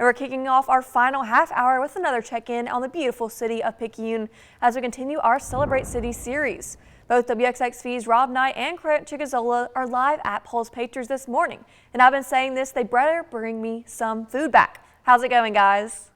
And we're kicking off our final half hour with another check-in on the beautiful city of Picayune as we continue our Celebrate City series. Both WXXV's Rob Knight and Craig Chigazola are live at Paul's Pastries this morning. And I've been saying this, they better bring me some food back. How's it going, guys?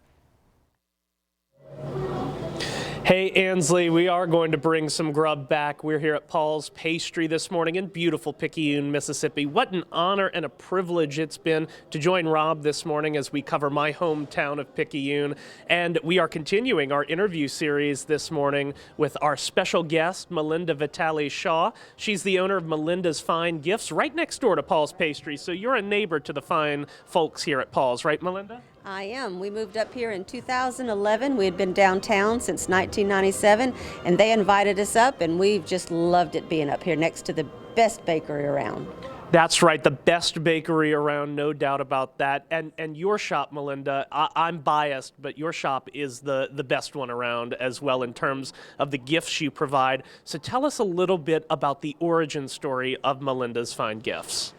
Hey Ansley, we are going to bring some grub back. We're here at Paul's Pastry this morning in beautiful Picayune, Mississippi. What an honor and a privilege it's been to join Rob this morning as we cover my hometown of Picayune. And we are continuing our interview series this morning with our special guest, Melinda Vitale-Shaw. She's the owner of Melinda's Fine Gifts right next door to Paul's Pastry. So you're a neighbor to the fine folks here at Paul's, right, Melinda? I am. We moved up here in 2011. We had been downtown since 1997, and they invited us up, and we've just loved it being up here next to the best bakery around. That's right, the best bakery around, no doubt about that. And your shop, Melinda, I'm biased, but your shop is the best one around as well in terms of the gifts you provide. So tell us a little bit about the origin story of Melinda's Fine Gifts.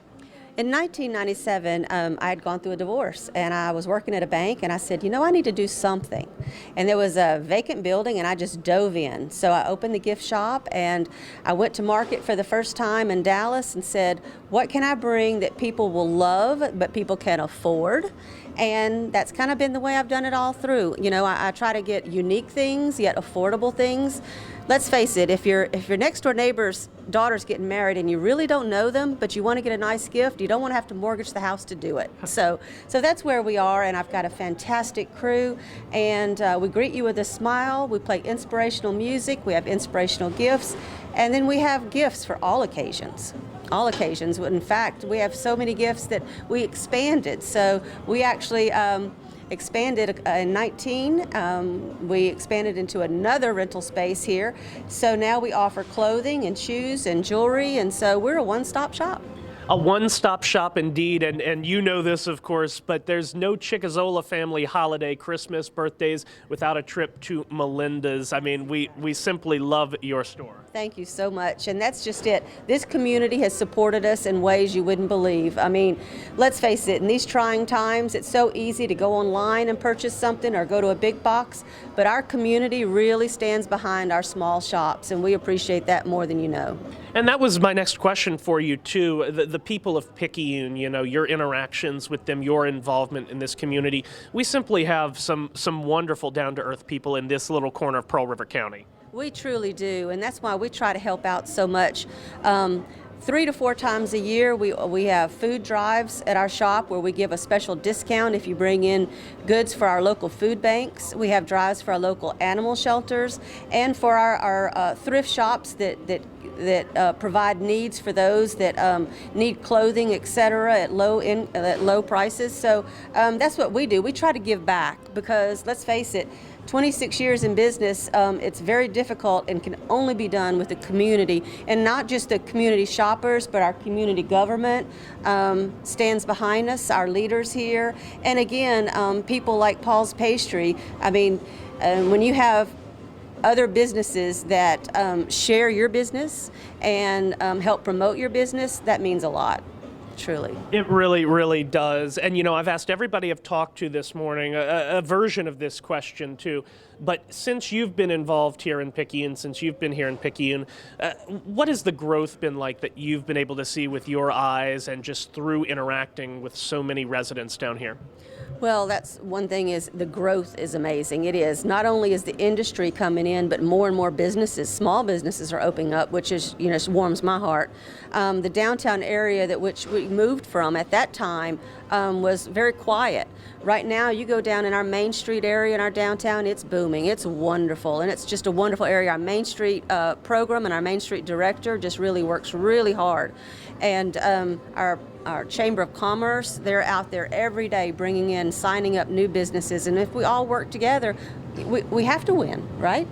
In 1997, I had gone through a divorce, and I was working at a bank, and I said, you know, I need to do something. And there was a vacant building, and I just dove in. So I opened the gift shop, and I went to market for the first time in Dallas and said, what can I bring that people will love, but people can afford? And that's kind of been the way I've done it all through. You know, I try to get unique things, yet affordable things. Let's face it, if your next door neighbor's daughter's getting married and you really don't know them, but you want to get a nice gift, you don't want to have to mortgage the house to do it. So that's where we are, and I've got a fantastic crew, and we greet you with a smile. We play inspirational music, we have inspirational gifts, and then we have gifts for all occasions. All occasions. In fact, we have so many gifts that we expanded. So we actually expanded in 19. We expanded into another rental space here. So now we offer clothing and shoes and jewelry, and so we're a one-stop shop. A one-stop shop indeed, and you know this, of course, but there's no Chigazola family holiday, Christmas, birthdays, without a trip to Melinda's. I mean, we simply love your store. Thank you so much, and that's just it. This community has supported us in ways you wouldn't believe. I mean, let's face it, in these trying times, it's so easy to go online and purchase something or go to a big box, but our community really stands behind our small shops, and we appreciate that more than you know. And that was my next question for you, too. The people of Picayune, you know, your interactions with them, your involvement in this community. We simply have some wonderful down-to-earth people in this little corner of Pearl River County. We truly do, and that's why we try to help out so much. 3 to 4 times a year, we have food drives at our shop where we give a special discount if you bring in goods for our local food banks. We have drives for our local animal shelters and for our thrift shops that provide needs for those that need clothing, etc., at low prices. So that's what we do. We try to give back because, let's face it, 26 years in business, it's very difficult and can only be done with the community, and not just the community shoppers, but our community government stands behind us, our leaders here, and again, people like Paul's Pastry. I mean, when you have other businesses that share your business and help promote your business, that means a lot. Truly. It really, really does. And, you know, I've asked everybody I've talked to this morning a version of this question, too. But since you've been involved here in Picayune, since you've been here in Picayune, what has the growth been like that you've been able to see with your eyes and just through interacting with so many residents down here? Well, that's one thing, is the growth is amazing. It is. Not only is the industry coming in, but more and more businesses, small businesses are opening up, which is, you know, warms my heart. The downtown area that which we moved from at that time was very quiet. Right now, you go down in our Main Street area in our downtown, it's booming. It's wonderful, and it's just a wonderful area. Our Main Street program and our Main Street director just really works really hard. And our Chamber of Commerce, they're out there every day bringing in, signing up new businesses. And if we all work together, we have to win, right?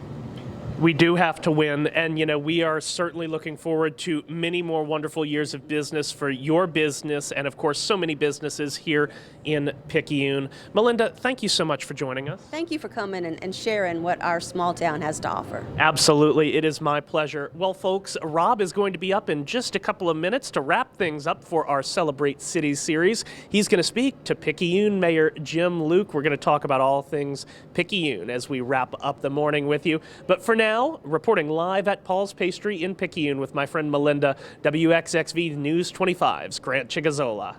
We do have to win, and we are certainly looking forward to many more wonderful years of business for your business and of course so many businesses here in Picayune. Melinda, thank you so much for joining us. Thank you for coming and sharing what our small town has to offer. Absolutely, it is my pleasure. Well, folks, Rob is going to be up in just a couple of minutes to wrap things up for our Celebrate Cities series. He's going to speak to Picayune Mayor Jim Luke. We're going to talk about all things Picayune as we wrap up the morning with you. But for now, reporting live at Paul's Pastry in Picayune with my friend Melinda, WXXV News 25's Grant Chigazola.